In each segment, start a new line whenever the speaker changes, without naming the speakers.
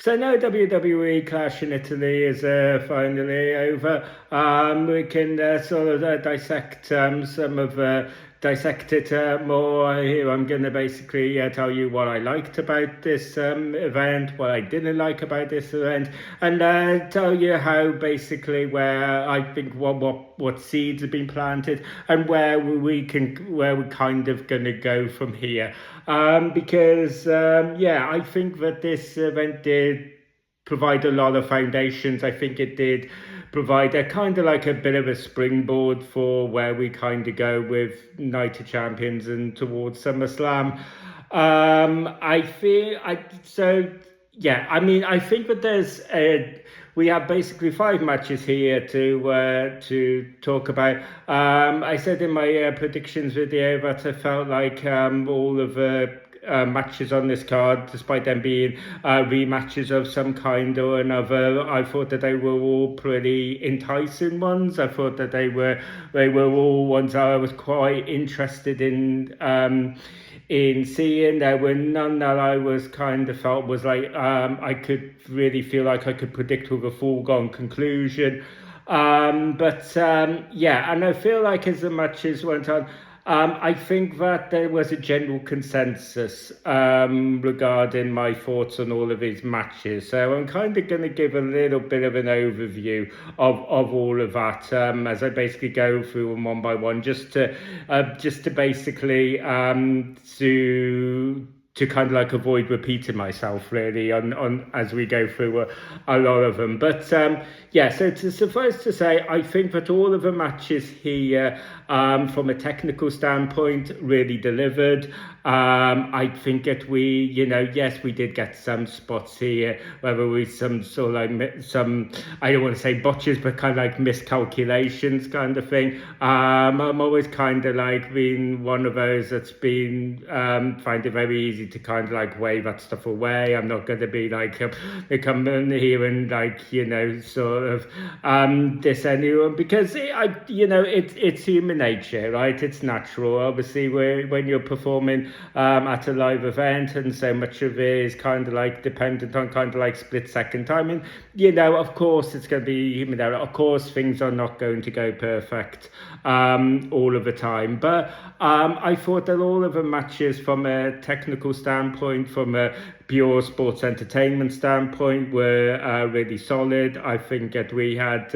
So no, WWE Clash in Italy is finally over. We can sort of dissect dissect it more here. I'm going to basically tell you what I liked about this event, what I didn't like about this event, and tell you how basically where I think what seeds have been planted and where we're kind of going to go from here. Because yeah, I think that this event did provide a lot of foundations. I think it did provide a kind of like a bit of a springboard for where we kind of go with Night of Champions and towards SummerSlam. I feel I so yeah. I mean, I think that we have basically 5 matches here to talk about. I said in my predictions video that I felt like all of the matches on this card, despite them being rematches of some kind or another, I thought that they were all pretty enticing ones. I thought that they were all ones I was quite interested in seeing. There were none that I was kind of felt was like I could really feel like I could predict with a foregone conclusion. Yeah, and I feel like as the matches went on, I think that there was a general consensus regarding my thoughts on all of these matches. So I'm kind of going to give a little bit of an overview of all of that as I basically go through them one by one, just to basically to kind of like avoid repeating myself really on as we go through a lot of them. But yeah, so to suffice to say, I think that all of the matches here from a technical standpoint really delivered. I think that yes, we did get some spots here, whether we some sort of like some, I don't want to say botches, but kind of like miscalculations kind of thing. I'm always kind of like being one of those that's been find it very easy to kind of like wave that stuff away. I'm not going to be like come in here and like sort of diss anyone, because it's human nature, right? It's natural. Obviously, when you're performing at a live event, and so much of it is kind of like dependent on kind of like split second timing. Of course it's going to be human error. Of course things are not going to go perfect all of the time, but I thought that all of the matches from a technical standpoint, from a pure sports entertainment standpoint, were really solid. I think that we had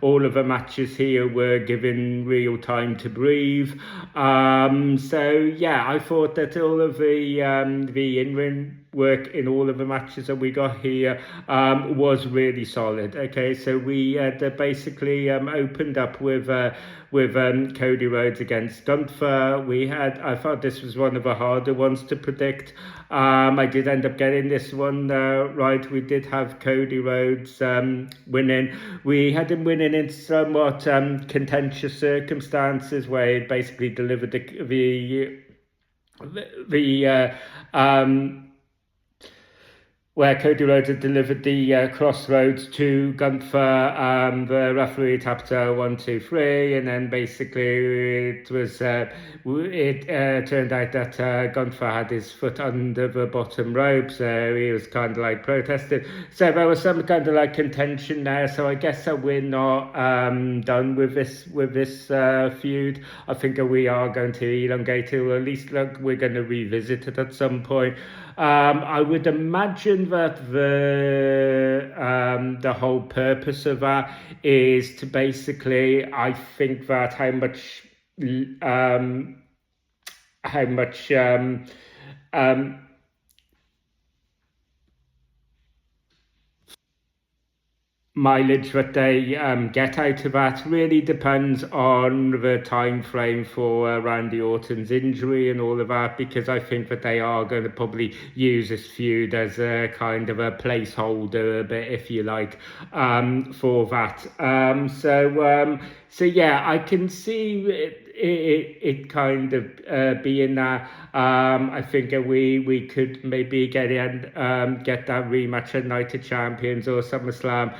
all of the matches here were given real time to breathe. So yeah, I thought that all of the in-ring work in all of the matches that we got here was really solid. Okay, so we basically opened up with Cody Rhodes against Gunther. I thought this was one of the harder ones to predict. I did end up getting this one right. We did have Cody Rhodes winning. We had him winning in somewhat contentious circumstances, where he basically delivered where Cody Rhodes had delivered the crossroads to Gunther. The referee tapped 1, 2, 3, and then basically it turned out that Gunther had his foot under the bottom rope, so he was kind of like protesting. So there was some kind of like contention there. So I guess that we're not done with this feud. I think that we are going to elongate it, or at least we're going to revisit it at some point. I would imagine that the whole purpose of that is to basically, I think that how much mileage that they get out of that really depends on the time frame for Randy Orton's injury and all of that, because I think that they are going to probably use this feud as a kind of a placeholder a bit, if you like, for that. So yeah, I can see it kind of being that. I think we could maybe get that rematch at Night of Champions or SummerSlam.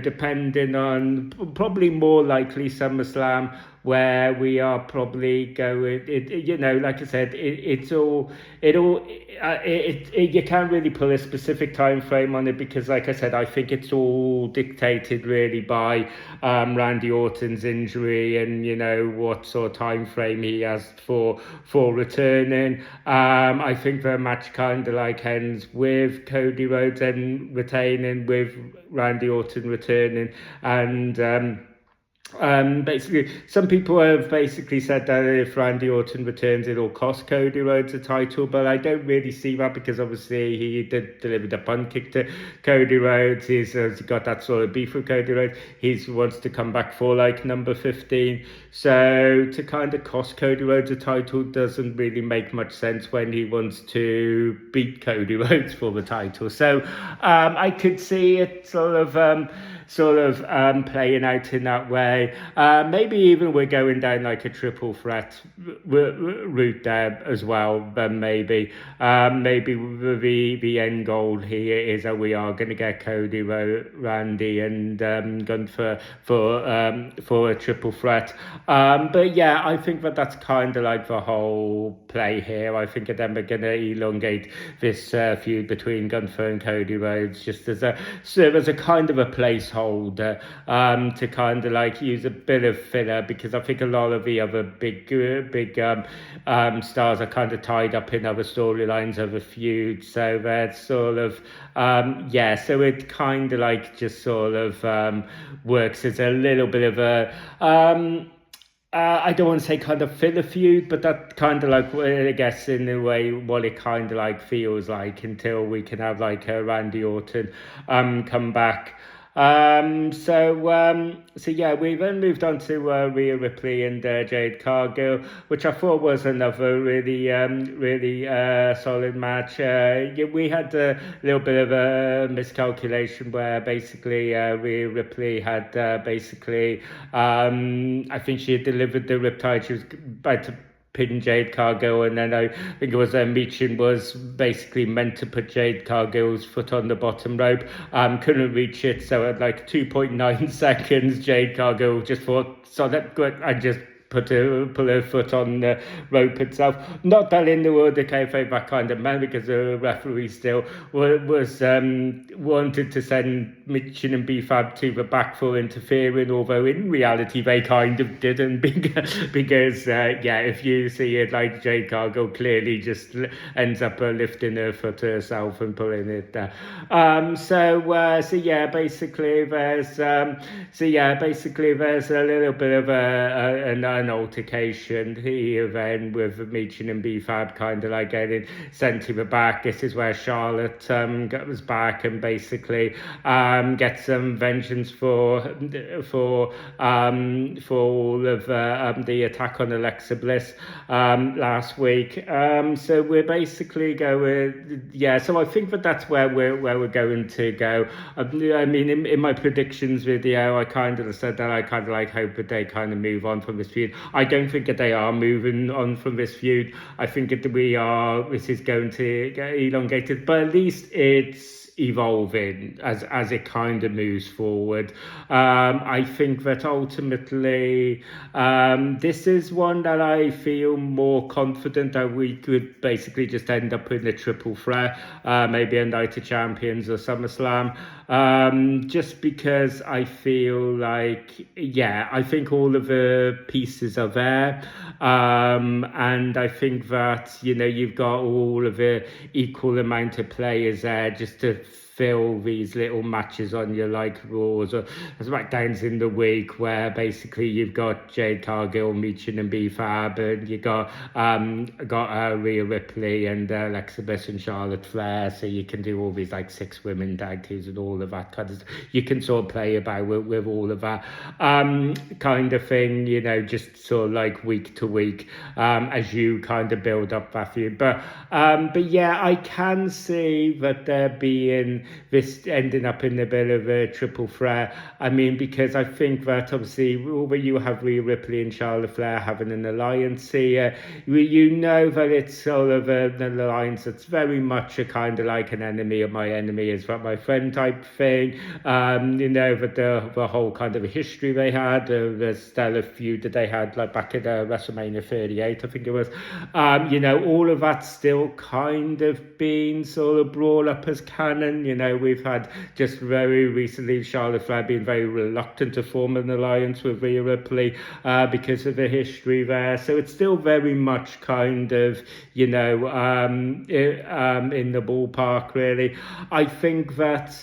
Depending on, probably more likely SummerSlam, where we are probably going. Like I said, you can't really put a specific time frame on it because, like I said, I think it's all dictated really by Randy Orton's injury and what sort of time frame he has for returning. I think the match kind of like ends with Cody Rhodes and retaining, with Randy Orton returning, and basically, some people have basically said that if Randy Orton returns, it'll cost Cody Rhodes a title, but I don't really see that because obviously he did deliver the punt kick to Cody Rhodes. He's got that sort of beef with Cody Rhodes. He wants to come back for like number 15. So to kind of cost Cody Rhodes a title doesn't really make much sense when he wants to beat Cody Rhodes for the title. So I could see it sort of playing out in that way. Maybe even we're going down like a triple threat route there as well. Then maybe the end goal here is that we are going to get Cody, Randy, and Gunther for a triple threat. But yeah, I think that's kind of like the whole play here. I think that they're going to elongate this feud between Gunther and Cody Rhodes just as a kind of a placeholder to kind of like use a bit of filler, because I think a lot of the other big stars are kind of tied up in other storylines, other feuds, so that's sort of so it kind of like just sort of works as a little bit of a I don't want to say kind of filler feud, but that kind of like, I guess in a way, what it kind of like feels like until we can have like a Randy Orton come back. So yeah, we then moved on to Rhea Ripley and Jade Cargill, which I thought was another really solid match. We had a little bit of a miscalculation where basically Rhea Ripley had I think she had delivered the riptide. She was about to pin Jade Cargill, and then I think it was Michin was basically meant to put Jade Cargill's foot on the bottom rope, couldn't reach it, so at like 2.9 seconds Jade Cargill just thought, so that good, I just put her foot on the rope itself. Not that in the world of kayfabe that kind of man, because the referee still was wanted to send Michin and B-Fab to the back for interfering, although in reality they kind of didn't, because if you see it, like Jade Cargill clearly just ends up lifting her foot herself and pulling it there. Basically there's a little bit of an altercation here then with Michin and B-Fab kind of like getting sent to the back. This is where Charlotte goes back and basically gets some vengeance for all of the attack on Alexa Bliss last week. So we're basically going, so I think that's where we're going to go. I mean, in my predictions video, I kind of said that I kind of like hope that they kind of move on from this feud. I don't think that they are moving on from this feud. I think that this is going to get elongated, but at least it's evolving as it kind of moves forward. I think that ultimately this is one that I feel more confident that we could basically just end up in a triple threat, maybe a Night of Champions or SummerSlam, just because I feel like, I think all of the pieces are there, and I think that you've got all of the equal amount of players there just to fill these little matches on your like Raws or SmackDowns in the week, where basically you've got Jade Cargill, Michin and B-Fab, and you got Rhea Ripley and Alexa Bliss and Charlotte Flair, so you can do all these like 6 women tag teams and all of that kind of stuff. You can sort of play about with all of that kind of thing, just sort of like week to week as you kind of build up that feud. But I can see that there being this ending up in a bit of a triple threat. I mean, because I think that obviously, although you have Rhea Ripley and Charlotte Flair having an alliance here, you know that it's sort of an alliance that's very much a kind of like an enemy of my enemy is that my friend type thing. You know, that the whole kind of history they had, the stellar feud that they had like back at WrestleMania 38, I think it was. You know, all of that's still kind of been sort of brought up as canon. You know, we've had just very recently Charlotte Flair being very reluctant to form an alliance with Rhea Ripley because of the history there. So it's still very much kind of, you know, in the ballpark, really. I think that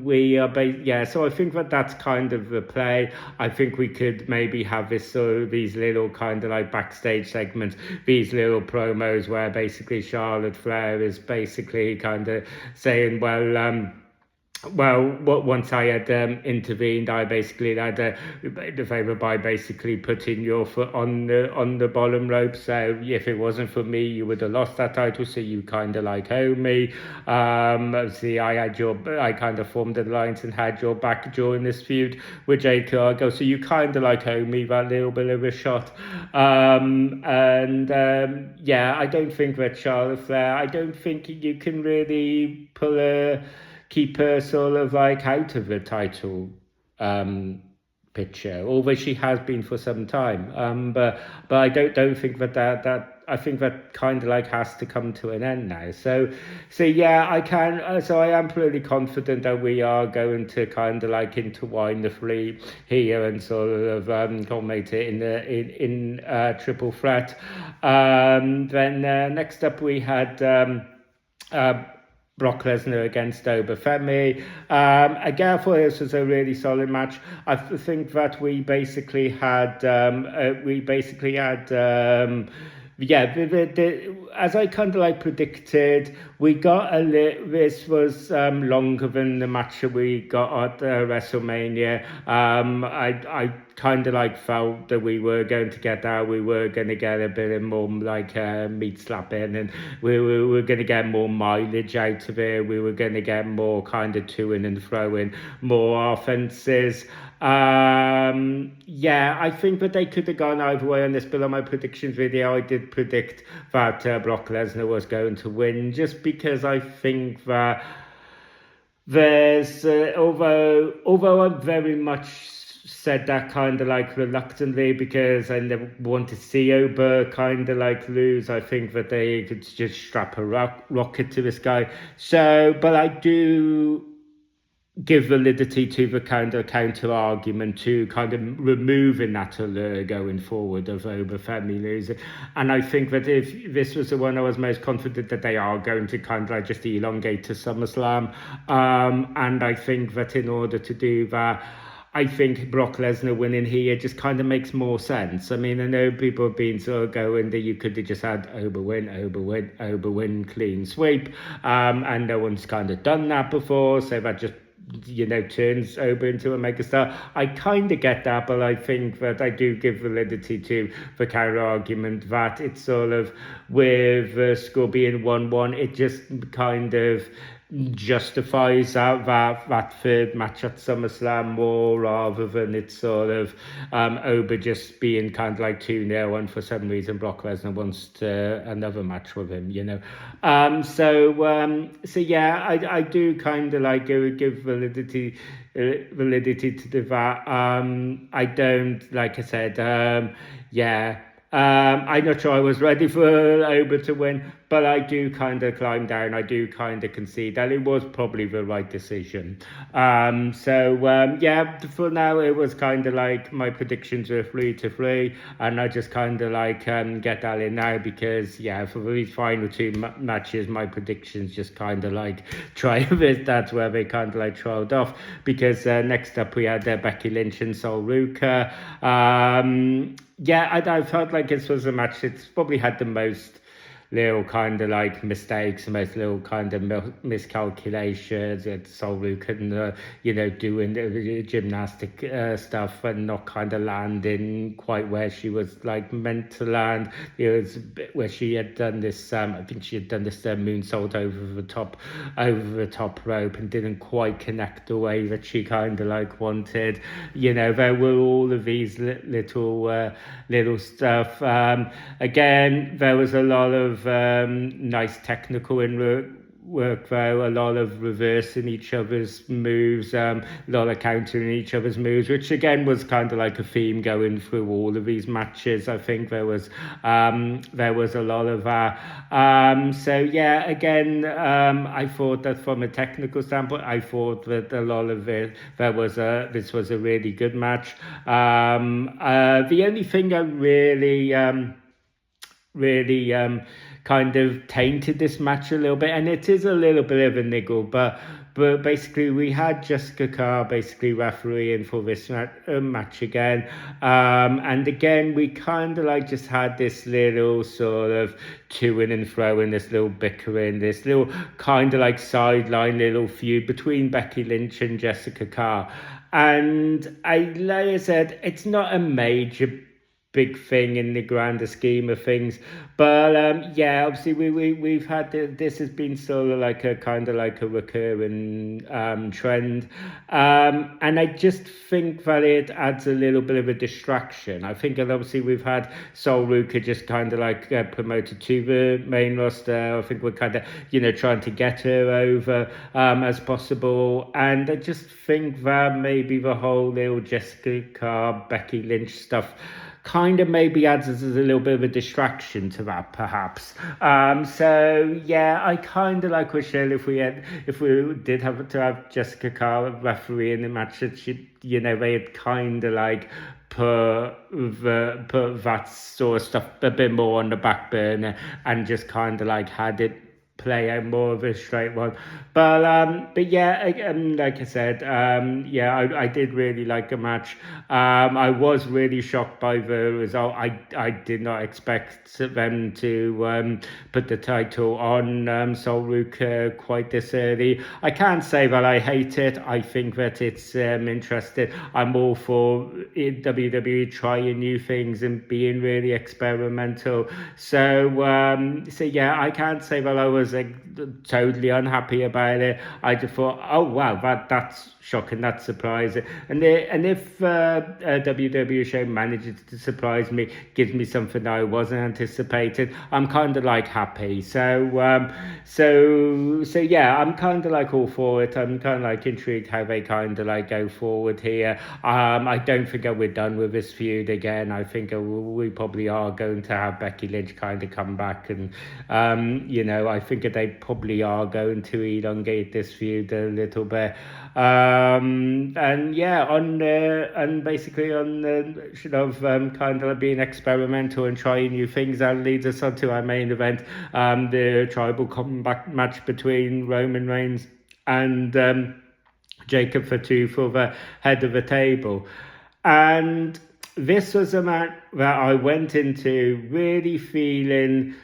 we are, so I think that that's kind of the play. I think we could maybe have this sort of these little kind of like backstage segments, these little promos where basically Charlotte Flair is basically kind of saying, once I had intervened, I basically had the favour by basically putting your foot on the bottom rope. So if it wasn't for me, you would have lost that title. So you kind of like owe me. See, I kind of formed an alliance and had your back during this feud with Jade Cargill. So you kind of like owe me that little bit of a shot. I don't think that Charlotte Flair, I don't think you can really keep her sort of like out of the title picture, although she has been for some time. But I don't think that I think that kind of like has to come to an end now. So yeah, I can. So I am pretty confident that we are going to kind of like intertwine the three here and sort of culminate it in triple threat. Then next up we had Brock Lesnar against Obafemi. Again, I thought this was a really solid match. I think that we basically had as I kind of like predicted, we got this was longer than the match that we got at WrestleMania. I kind of like felt that we were going to get that. We were going to get a bit of more like meat slapping, and we were going to get more mileage out of it. We were going to get more kind of to-ing and throwing, more offenses. I think that they could have gone either way on this, but on my predictions video I did predict that Brock Lesnar was going to win, just because I think that there's although I very much said that kind of like reluctantly because I never want to see Oba kind of like lose. I think that they could just strap a rocket to this guy. So, but I do give validity to the kind of counter argument to kind of removing that allure going forward of Obafemi losing. And I think that if this was the one I was most confident that they are going to kind of like just elongate to SummerSlam. And I think that in order to do that, I think Brock Lesnar winning here just kind of makes more sense. I mean, I know people have been sort of going that you could have just had Oba win, clean sweep. And no one's kind of done that before, so that just, you know, turns Oba into a megastar. I kind of get that, but I think that I do give validity to the counter argument that it's sort of with the score being 1-1, it just kind of justifies that third match at SummerSlam more, rather than it's sort of Oba just being kind of like 2-0 and for some reason Brock Lesnar wants another match with him, you know. So yeah, I do kind of like give validity to that. I don't, like I said, I'm not sure I was ready for Oba to win, but I do kind of climb down. I do kind of concede that it was probably the right decision. For now, it was kind of like my predictions were 3-3, and I just kind of like get that in now because, for these final two matches, my predictions just kind of like try this. That's where they kind of like trailed off, because next up we had Becky Lynch and Sol Ruka. I felt like this was a match that's probably had the most little kind of like mistakes, most little kind of miscalculations. Solru couldn't, doing the gymnastic stuff and not kind of landing quite where she was like meant to land. It was a bit where she had done this. I think she had done this moonsault over the top rope, and didn't quite connect the way that she kind of like wanted. There were all of these little stuff. Again, there was a lot of nice technical work though, a lot of reversing each other's moves, a lot of countering each other's moves, which again was kind of like a theme going through all of these matches. I think there was a lot of that. So yeah, again, I thought that from a technical standpoint, I thought that a lot of it, this was a really good match. The only thing I really kind of tainted this match a little bit, and it is a little bit of a niggle, but basically we had Jessica Carr basically refereeing for this match again, and again we kind of like just had this little sort of to-ing and throwing, this little bickering, this little kind of like sideline little feud between Becky Lynch and Jessica Carr. And like I said, it's not a major big thing in the grander scheme of things, but yeah, obviously we've had this has been sort of like a kind of like a recurring trend, and I just think that it adds a little bit of a distraction. I think that obviously we've had Sol Ruka just kind of like promoted to the main roster. I think we're kind of trying to get her over as possible, and I just think that maybe the whole little Jessica Carr, Becky Lynch stuff kind of maybe adds as a little bit of a distraction to that, perhaps. So yeah, I kind of like wish if we did have to have Jessica Carr referee in the match, that they had kind of like put that sort of stuff a bit more on the back burner and just kind of like had it play out more of a straight one. But yeah, like I said, yeah, I did really like the match. I was really shocked by the result. I did not expect them to put the title on Sol Ruka quite this early. I can't say that I hate it. I think that it's interesting. I'm all for WWE trying new things and being really experimental. So yeah, I can't say that I was totally unhappy about it. I just thought, oh wow, that's shocking, that's surprising. And if a WWE show manages to surprise me, gives me something that I wasn't anticipating, I'm kind of like happy. So yeah, I'm kind of like all for it. I'm kind of like intrigued how they kind of like go forward here. I don't think we're done with this feud again. I think we probably are going to have Becky Lynch kind of come back, and I think they probably are going to elongate this feud a little bit. And yeah, and basically on kind of being experimental and trying new things, that leads us on to our main event, the tribal combat match between Roman Reigns and Jacob Fatu for the head of the table. And this was a match that I went into really feeling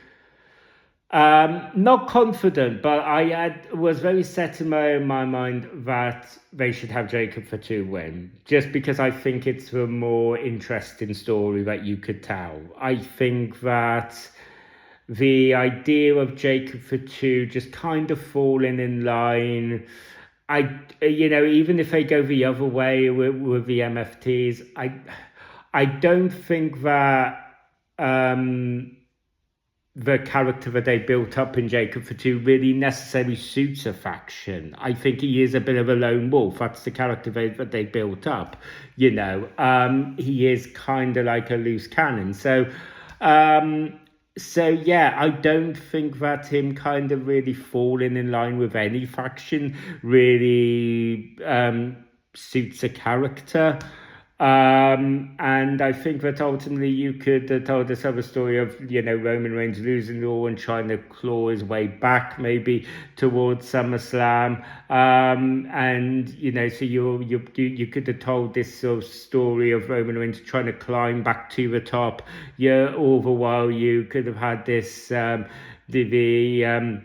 not confident, but I was very set in my own mind that they should have Jacob Fatu win, just because I think it's the more interesting story that you could tell. I think that the idea of Jacob Fatu just kind of falling in line, even if they go the other way with the MFTs, I don't think that the character that they built up in Jacob Fatu really necessarily suits a faction. I think he is a bit of a lone wolf. That's the character that they built up. He is kind of like a loose cannon. So yeah, I don't think that him kind of really falling in line with any faction really suits a character. And I think that ultimately you could have told this other story of, Roman Reigns losing it all and trying to claw his way back maybe towards SummerSlam. And, so you could have told this sort of story of Roman Reigns trying to climb back to the top. All the while you could have had this the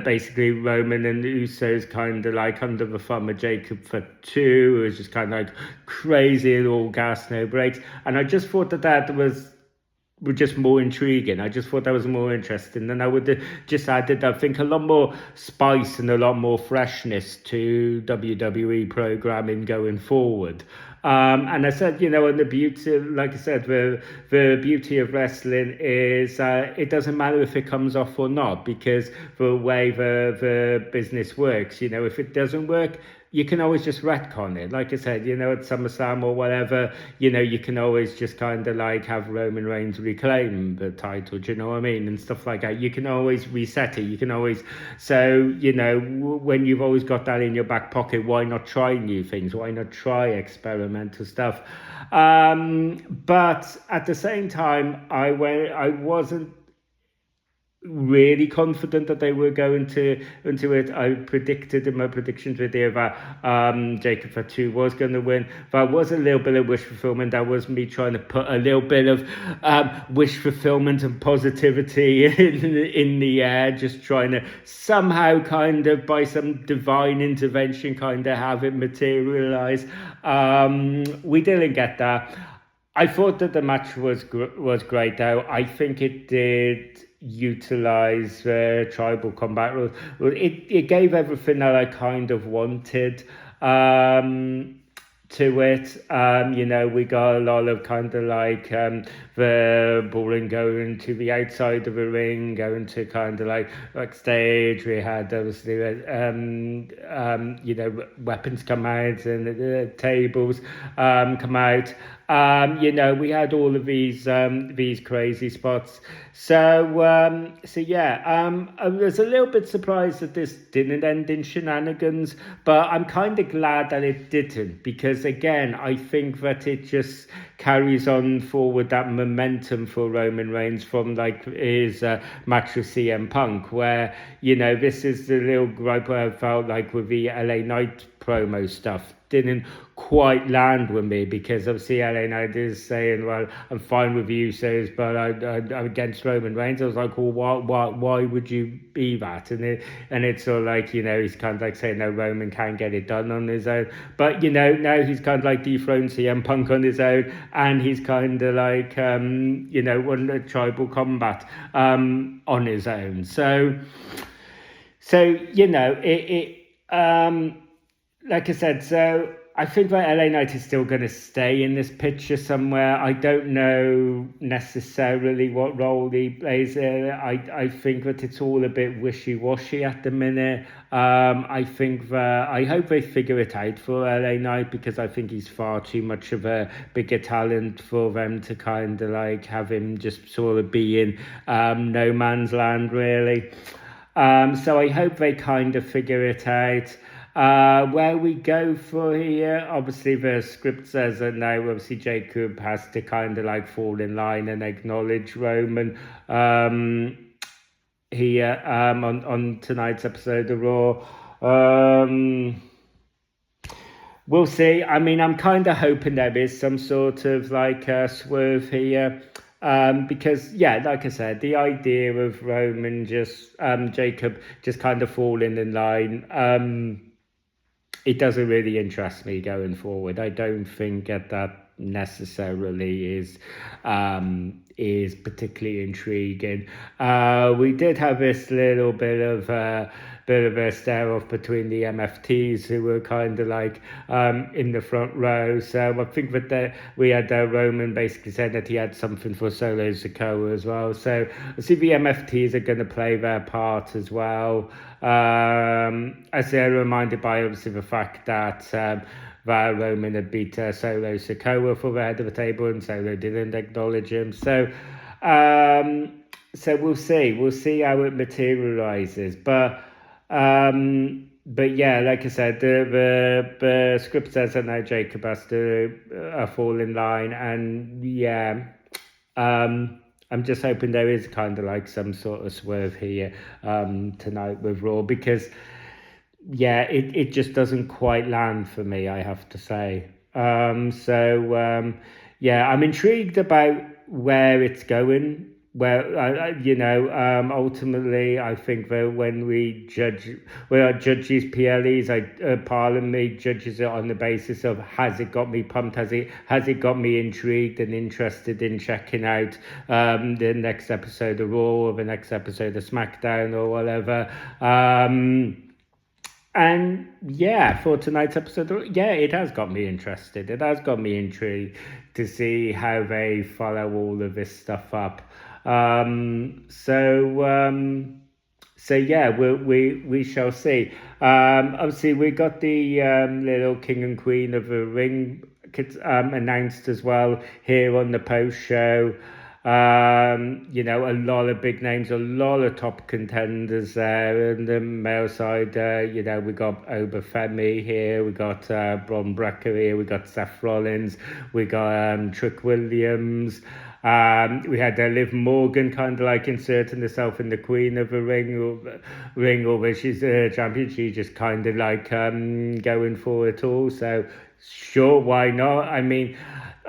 basically Roman and Usos kind of like under the thumb of Jacob for 2. It was just kind of like crazy, all gas, no brakes. And I just thought that was just more intriguing. I just thought that was more interesting. And I would have just added, I think, a lot more spice and a lot more freshness to WWE programming going forward. And I said, and the beauty, like I said, the beauty of wrestling is it doesn't matter if it comes off or not, because the way the business works, if it doesn't work, you can always just retcon it. Like I said, at SummerSlam or whatever, you can always just kind of like have Roman Reigns reclaim the title, do you know what I mean? And stuff like that. You can always reset it. You can always, so, when you've always got that in your back pocket, why not try new things? Why not try experimental stuff? But at the same time, I wasn't really confident that they were going to into it. I predicted in my predictions video that Jacob Fatu was going to win. That was a little bit of wish fulfillment. That was me trying to put a little bit of wish fulfillment and positivity in the air, just trying to somehow kind of by some divine intervention kind of have it materialize. We didn't get that. I thought that the match was great though. I think it did utilize tribal combat rules. It gave everything that I kind of wanted to it. We got a lot of kind of like the balling going to the outside of the ring, going to kind of like backstage. We had obviously weapons come out and tables come out. We had all of these crazy spots. So yeah, I was a little bit surprised that this didn't end in shenanigans, but I'm kind of glad that it didn't, because again, I think that it just carries on forward that momentum for Roman Reigns from like his match with CM Punk, where, this is the little gripe where I felt like with the LA Knight promo stuff didn't quite land with me, because obviously LA Knight is saying, well, I'm fine with you, Usos, but I'm against Roman Reigns. I was like, well, why would you be that? And it's sort of like, he's kind of like saying, no, Roman can't get it done on his own. But, now he's kind of like dethroned CM Punk on his own, and he's kind of like, won a tribal combat on his own. So like I said, so I think that LA Knight is still going to stay in this picture somewhere. I don't know necessarily what role he plays there. I think that it's all a bit wishy-washy at the minute. I think that I hope they figure it out for LA Knight, because I think he's far too much of a bigger talent for them to kind of like have him just sort of be in no man's land, really. So I hope they kind of figure it out. Where we go for here, obviously the script says that now obviously Jacob has to kind of like fall in line and acknowledge Roman here on tonight's episode of Raw. We'll see. I mean, I'm kind of hoping there is some sort of like swerve here. Because like I said, the idea of Roman Jacob just kind of falling in line, it doesn't really interest me going forward. I don't think that necessarily is particularly intriguing. We did have this little bit of a stare off between the MFTs, who were kind of like in the front row. So I think that we had Roman basically said that he had something for Solo Sikoa as well. So I see the MFTs are going to play their part as well. As they're reminded by obviously the fact that Roman had beat Solo Sikoa for the head of the table, and Solo didn't acknowledge him. So we'll see how it materializes. But yeah, like I said, the script says that now Jacob has to fall in line, and yeah, I'm just hoping there is kind of like some sort of swerve here tonight with Raw, because yeah, it just doesn't quite land for me, I have to say. Yeah, I'm intrigued about where it's going ultimately, I think that when I judge these PLEs, Parliament judges it on the basis of has it got me pumped, has it got me intrigued and interested in checking out the next episode of Raw or the next episode of SmackDown or whatever. And yeah, for tonight's episode, yeah, it has got me interested. It has got me intrigued to see how they follow all of this stuff up. Um, so um, so yeah, we shall see. Obviously, we got the little King and Queen of the Ring announced as well here on the post show. A lot of big names, a lot of top contenders there. And the male side, we got Obafemi here, we got Bron Breakker here, we got Seth Rollins, we got Trick Williams. We had Liv Morgan kind of like inserting herself in the Queen of the Ring, although she's a champion, she just kind of like going for it all. So sure, why not? I mean,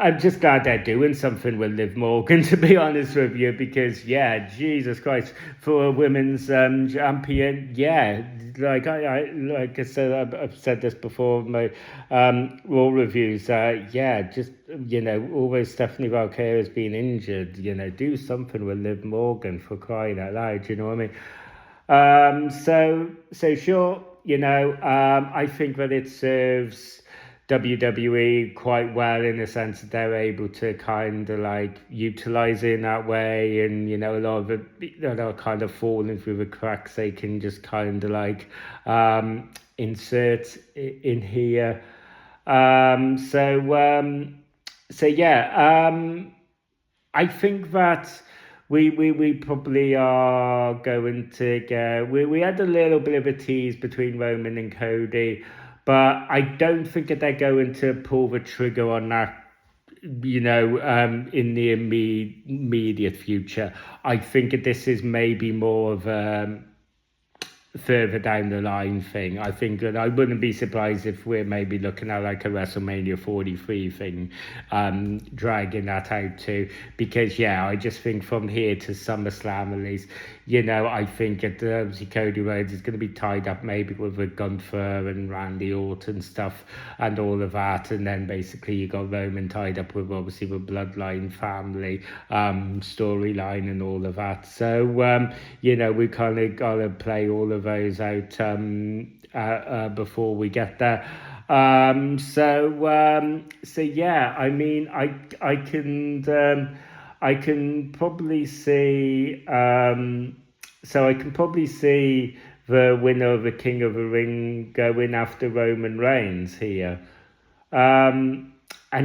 I'm just glad they're doing something with Liv Morgan, to be honest with you, because yeah, Jesus Christ, for a women's champion, yeah, like I said, I've said this before in my Raw reviews. Yeah, just always Stephanie Valkyrie has been injured. Do something with Liv Morgan, for crying out loud. You know what I mean? So sure. I think that it serves WWE quite well in the sense that they're able to kind of like utilize it in that way, and a lot of it that are kind of falling through the cracks, they can just kind of like insert in here. So yeah, I think that we probably are going to get. We had a little bit of a tease between Roman and Cody, but I don't think that they're going to pull the trigger on that. In the immediate future, I think that this is maybe more of further down the line thing. I think that I wouldn't be surprised if we're maybe looking at like a WrestleMania 43 thing, dragging that out too. Because yeah, I just think from here to SummerSlam at least, I think that obviously Cody Rhodes is going to be tied up maybe with a Gunther and Randy Orton stuff and all of that, and then basically you got Roman tied up with obviously the Bloodline family storyline and all of that. So we kind of got to play all of those out before we get there. So yeah, I mean, I can probably see. So I can probably see the winner of the King of the Ring going after Roman Reigns here. And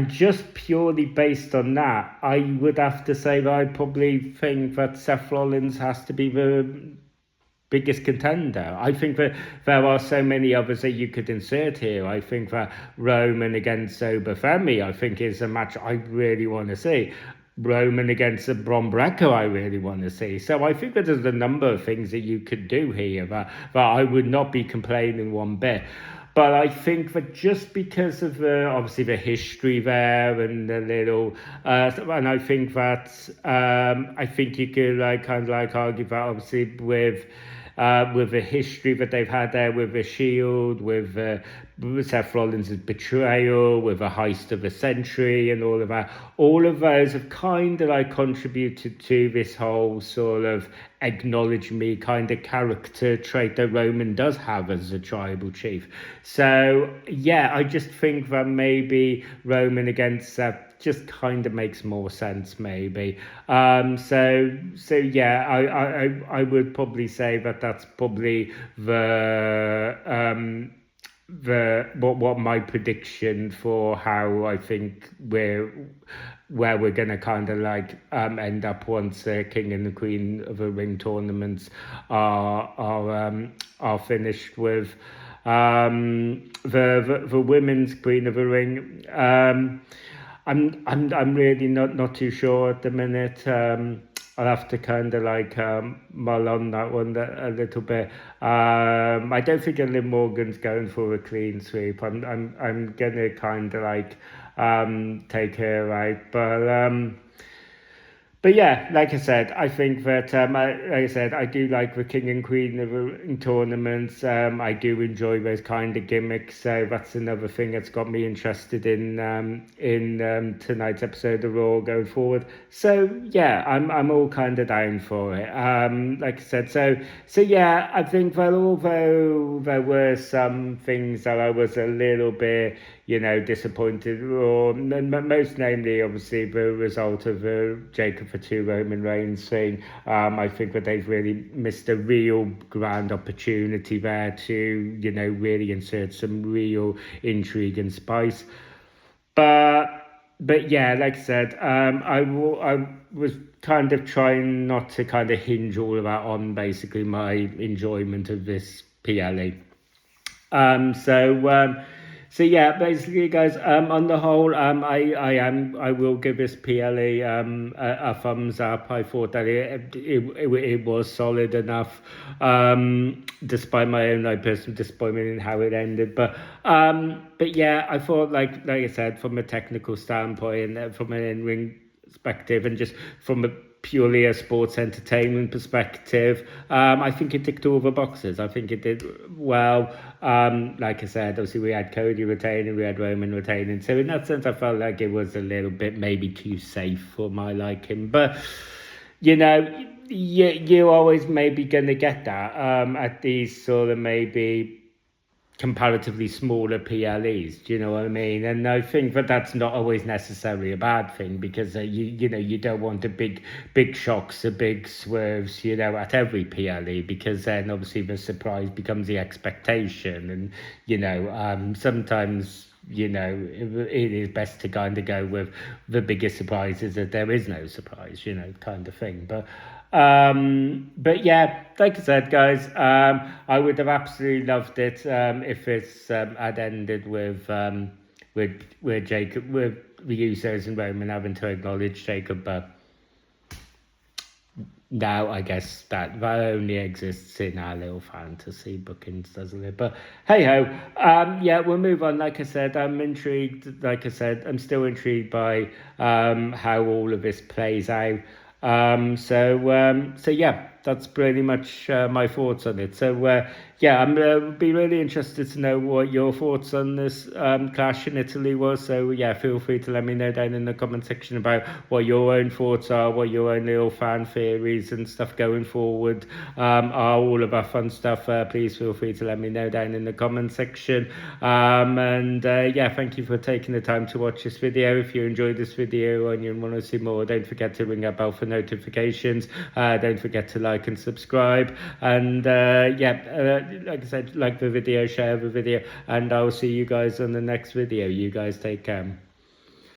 just purely based on that, I would have to say that I probably think that Seth Rollins has to be the biggest contender. I think that there are so many others that you could insert here. I think that Roman against Obafemi, I think, is a match I really want to see. Roman against Bron Breakker, I really want to see. So I think that there's a number of things that you could do here that I would not be complaining one bit. But I think that just because of obviously the history there and the little, and I think that I think you could kind of argue that obviously with the history that they've had there with the Shield, with Seth Rollins' betrayal, with a heist of the century and all of that. All of those have kind of contributed to this whole sort of acknowledge me kind of character trait that Roman does have as a tribal chief. So yeah, I just think that maybe Roman against Seth just kind of makes more sense maybe. So yeah, I would probably say that that's probably what my prediction for how I think where we're gonna kind of end up once King and the Queen of the Ring tournaments are finished with the women's Queen of the Ring. I'm really not too sure at the minute. I'll have to kind of mull on that one a little bit. I don't think Liv Morgan's going for a clean sweep. I'm gonna kind of take her out, But yeah, like I said, I think that like I said, I do like the king and queen in tournaments. I do enjoy those kind of gimmicks, so that's another thing that's got me interested in tonight's episode of Raw going forward. So yeah, I'm all kind of down for it. Like I said, so yeah, I think that although there were some things that I was a little bit, disappointed, or most namely, obviously, the result of the Jacob for two Roman Reigns thing. I think that they've really missed a real grand opportunity there to, really insert some real intrigue and spice. But yeah, like I said, I was kind of trying not to kind of hinge all of that on basically my enjoyment of this PLE. Um, so um, so yeah, basically, guys. On the whole, I will give this PLE a thumbs up. I thought that it was solid enough, despite my own personal disappointment in how it ended. But yeah, I thought like I said, from a technical standpoint, from an in-ring perspective, and just from a purely a sports entertainment perspective, I think it ticked all the boxes. I think it did well. Like I said, obviously we had Cody retaining, we had Roman retaining. So in that sense, I felt like it was a little bit maybe too safe for my liking. But you always maybe gonna get that at these sort of maybe comparatively smaller PLEs. Do you know what I mean? And I think that that's not always necessarily a bad thing, because you don't want a big shocks, a big swerves, at every PLE, because then obviously the surprise becomes the expectation, and sometimes it is best to kind of go with the biggest surprises that there is no surprise, kind of thing. But yeah, like I said, guys, I would have absolutely loved it if it's had ended with Jacob, with the Usos and Roman having to acknowledge Jacob, but now I guess that only exists in our little fantasy bookings, doesn't it? But hey ho, yeah, we'll move on. Like I said, I'm intrigued. Like I said, I'm still intrigued by how all of this plays out. So yeah, that's pretty much my thoughts on it. So yeah, I'm be really interested to know what your thoughts on this clash in Italy was. So yeah, feel free to let me know down in the comment section about what your own thoughts are, what your own little fan theories and stuff going forward are, all of our fun stuff. Please feel free to let me know down in the comment section. And yeah, thank you for taking the time to watch this video. If you enjoyed this video and you want to see more, don't forget to ring that bell for notifications. Don't forget to like and subscribe. And yeah, like I said, like the video, share the video, and I'll see you guys on the next video. You guys take care.